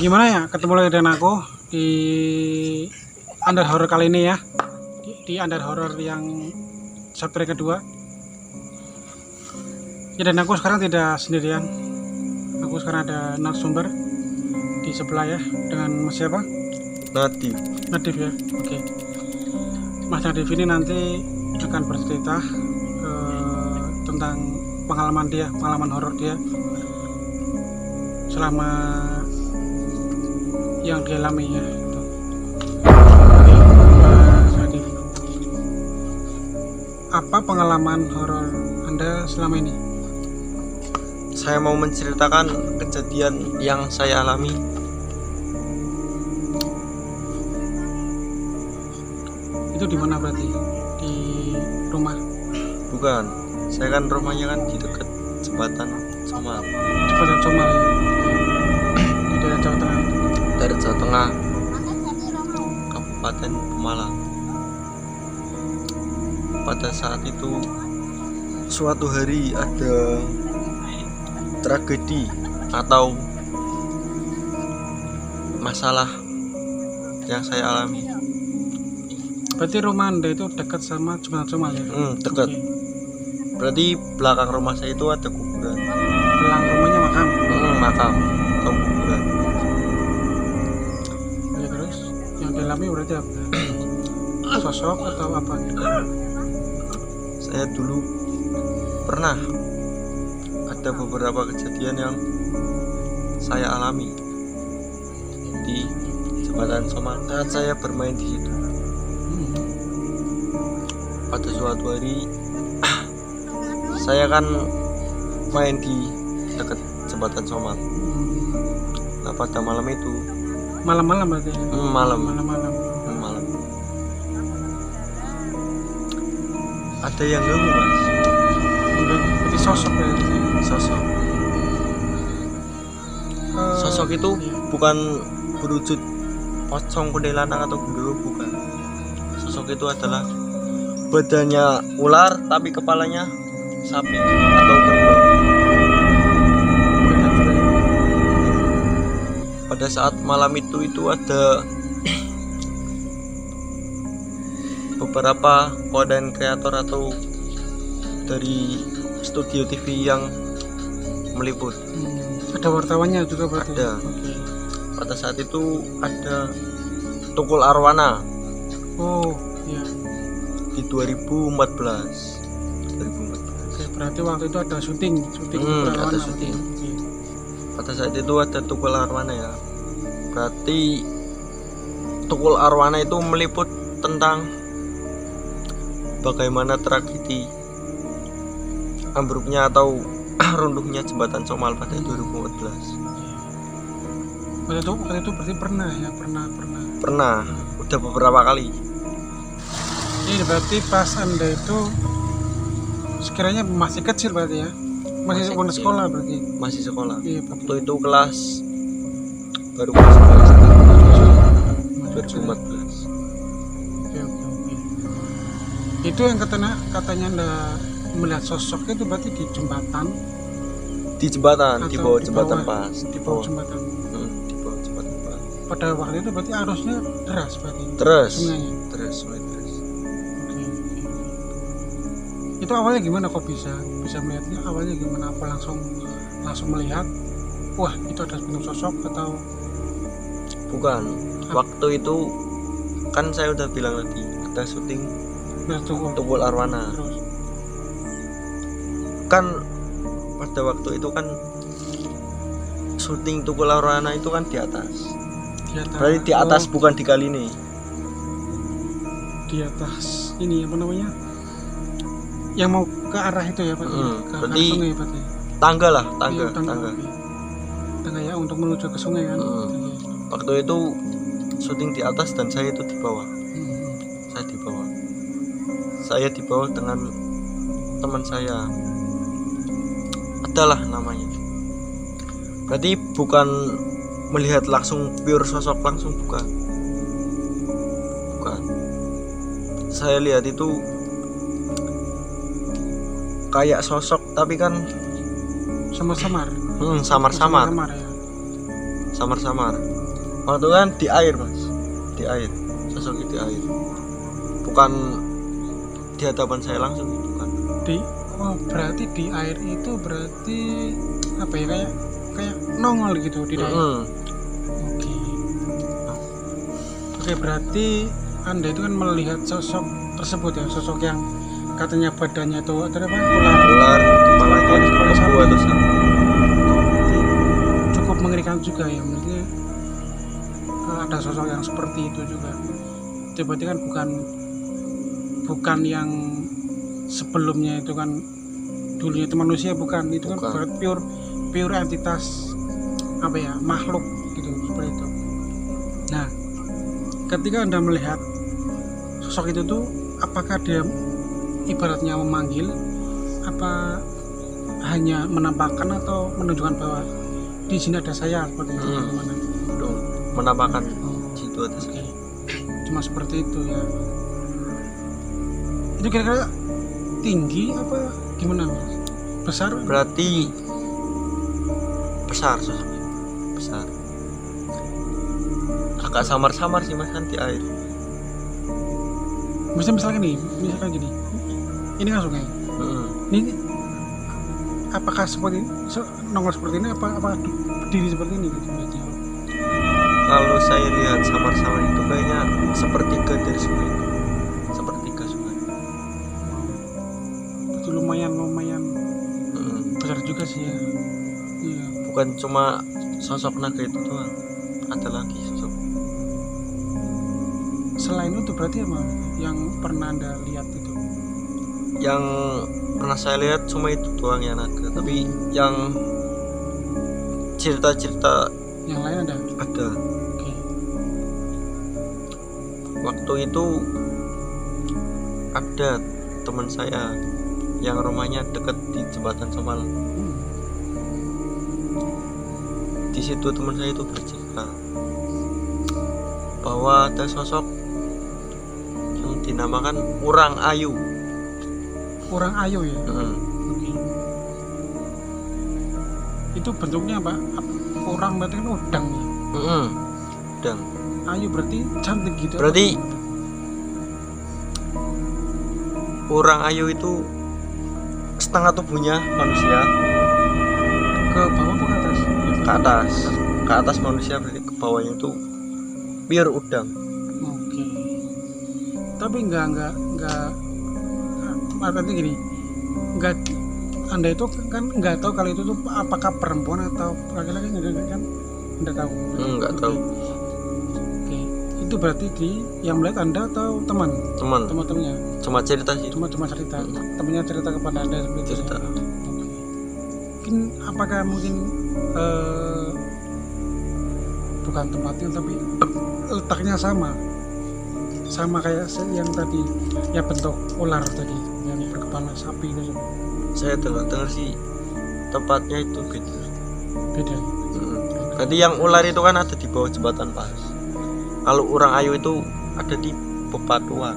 Gimana ya, ketemu lagi dengan aku di Under Horror kali ini ya, di Under Horror yang chapter kedua ya. Dan aku sekarang tidak sendirian, aku sekarang ada narasumber di sebelah ya, dengan Mas siapa? Nadif ya. Oke. Mas Nadif ini nanti akan bercerita tentang pengalaman horor dia selama yang dialami ya. Oke, Mas Nadif, apa pengalaman horor Anda selama ini? Saya mau menceritakan kejadian yang saya alami. Itu di mana berarti? Di rumah? Bukan, saya kan rumahnya kan di dekat jembatan Somal. Jembatan Somal ya. Di daerah Jawa Tengah. Dari Jawa Tengah, Kabupaten Pemalang. Pada saat itu suatu hari ada tragedi atau masalah yang saya alami. Berarti rumah Anda itu dekat sama Jembatan Somal ya? Dekat. Oke. Berarti belakang rumah saya itu ada kuburan. Belakang rumahnya makam. Makam atau kuburan. Ya, terus yang dialami berarti apa? Sosok atau apa? Saya dulu pernah ada beberapa kejadian yang saya alami di jembatan Somal saat saya bermain di situ. Pada suatu hari saya kan main di dekat jembatan Somal. Nah, pada malam itu Malam-malam berarti ya? malam ada yang ganggu, Mas. Berarti sosok ya? Sosok itu iya. bukan berwujud pocong, kuntilanak atau gundurwo, bukan. Sosok itu adalah badannya ular tapi kepalanya sapi atau kerbau. Banyak juga ya? Pada saat malam itu ada beberapa konten kreator atau dari studio TV yang meliput. Ada wartawannya juga berarti? Ada. Oke. Pada saat itu ada Tukul Arwana Oh iya. di 2014. Oke, berarti waktu itu ada syuting Ada berwarna. syuting. Oke. Pada saat itu ada Tukul Arwana ya. Berarti Tukul Arwana itu meliput tentang bagaimana tragedi ambruknya atau runtuhnya jembatan Somal pada 2014. Waktu itu berarti pernah ya? Pernah, udah beberapa kali. Ini berarti pas Anda itu sekiranya masih kecil berarti ya? Masih Masih kecil. sekolah berarti? Masih sekolah. Iya, Waktu itu baru kelas 11 Oke. Itu yang katanya Anda melihat sosok itu berarti di jembatan? di jembatan, di Atau bawah di jembatan bawah? pas, Di bawah jembatan. di bawah jembatan pas. Pada waktu itu berarti arusnya deras berarti? Terus, Sungainya? mulai terus. Oke. Itu awalnya gimana kok bisa melihatnya? Awalnya gimana? Apa langsung melihat? Wah, itu ada bentuk sosok atau? Bukan. Waktu itu kan saya udah bilang tadi ada syuting Tukul Arwana. Terus? Kan pada waktu itu kan syuting Tukul Arwana itu kan di atas. Berarti di atas, bukan di kali ini. Di atas ini apa namanya? Yang mau ke arah itu ya, Pak? Ke arah berarti sungai berarti. Tangga lah, Iya, tangga. oke. Tangga ya untuk menuju ke sungai kan? Oke. Waktu itu syuting di atas dan saya itu di bawah. Saya di bawah dengan teman saya. Adalah namanya. Berarti bukan melihat langsung pure sosok langsung, bukan. Saya lihat itu kayak sosok tapi kan samar-samar. samar-samar. Samar ya. Samar-samar. Waktu kan di air mas, di air, sosoknya di air, bukan di hadapan saya langsung, bukan. Berarti di air itu berarti apa ya, kayak nongol gitu di dalam. Oke, berarti Anda itu kan melihat sosok tersebut ya, sosok yang katanya badannya itu ada apa? Ular, kepalanya kebo atau sapi. Cukup mengerikan juga ya, maksudnya ada sosok yang seperti itu juga. Itu berarti kan bukan yang sebelumnya itu kan dulunya itu manusia, bukan, itu kan berarti pure entitas apa ya, makhluk gitu, seperti itu. Nah, ketika Anda melihat sosok itu tuh, apakah dia ibaratnya memanggil, apa hanya menampakkan atau menunjukkan bahwa di sini ada saya, seperti itu? Gimana? Menampakkan situ ada saya. Cuma seperti itu ya. Itu kira-kira tinggi apa gimana mas? Besar? Berarti besar sosoknya, besar. Agak samar-samar sih mas, kan di air. Misalkan gini, ini kan sungai. Ini apakah seperti nongol seperti ini, apa berdiri seperti ini gitu? Kalau saya lihat samar-samar itu kayaknya sepertiga dari sungai, sepertiga sungai. Itu lumayan besar juga sih ya. Iya. Bukan cuma sosok naga itu doang, ada lagi sosok. Selain itu berarti apa yang pernah Anda lihat itu? Yang pernah saya lihat cuma itu doang ya naga, tapi yang cerita-cerita yang lain ada? Ada. Oke. Waktu itu ada teman saya yang rumahnya dekat di jembatan Somal. Di situ teman saya itu bercerita bahwa ada sosok yang dinamakan Urang Ayu. Urang Ayu ya? Oke. Itu bentuknya apa? Urang berarti kan udang ya? Udang. Ayu berarti cantik gitu? Berarti Urang Ayu itu setengah tubuhnya manusia, ke bawah apa ke atas? ke atas manusia, berarti ke bawahnya itu pure udang. Oke. Tapi enggak artinya gini, enggak, Anda itu kan enggak tahu kalau itu tuh apakah perempuan atau laki-laki, kan Anda tahu? Enggak tahu. Oke. Itu berarti yang melihat Anda atau teman-temannya? Cuma cerita sih. Cuma cerita. Temannya cerita kepada Anda seperti itu. Cerita. Mungkin apakah bukan tempatnya tapi letaknya sama kayak yang tadi ya, bentuk ular tadi yang berkepala sapi itu. Saya dengar sih tempatnya itu beda. Tadi yang ular itu kan ada di bawah jembatan pas. Kalau Urang Ayu itu ada di Bebatuan.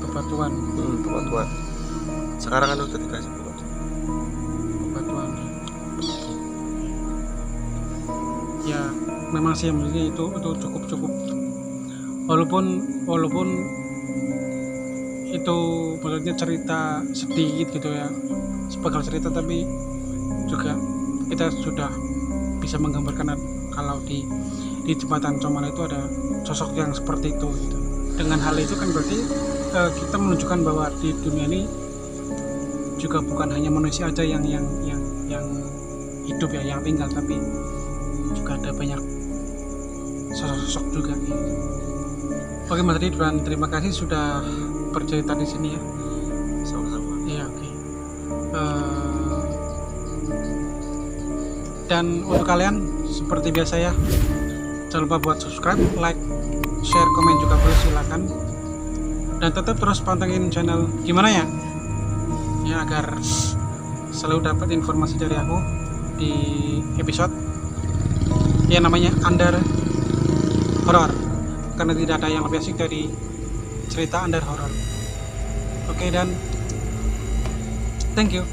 Bebatuan. Sekarang kan udah dikasih Bebatuan. Ya memang sih maksudnya itu cukup. Walaupun itu maksudnya cerita sedikit gitu ya, sebagai cerita, tapi juga kita sudah bisa menggambarkan kalau di jembatan Comal itu ada sosok yang seperti itu gitu. Dengan hal itu kan berarti kita menunjukkan bahwa di dunia ini juga bukan hanya manusia aja yang hidup ya, yang tinggal, tapi juga ada banyak sosok-sosok juga gitu. Oke Mas Ridwan, terima kasih sudah bercerita di sini ya. Sama-sama. Iya, oke. Dan untuk kalian seperti biasa ya, jangan lupa buat subscribe, like, share, komen juga boleh, silakan. Dan tetap terus pantengin channel Gimana ya agar selalu dapat informasi dari aku di episode yang namanya Under Horror, karena tidak ada yang lebih asik dari cerita Under Horror. Oke, dan thank you.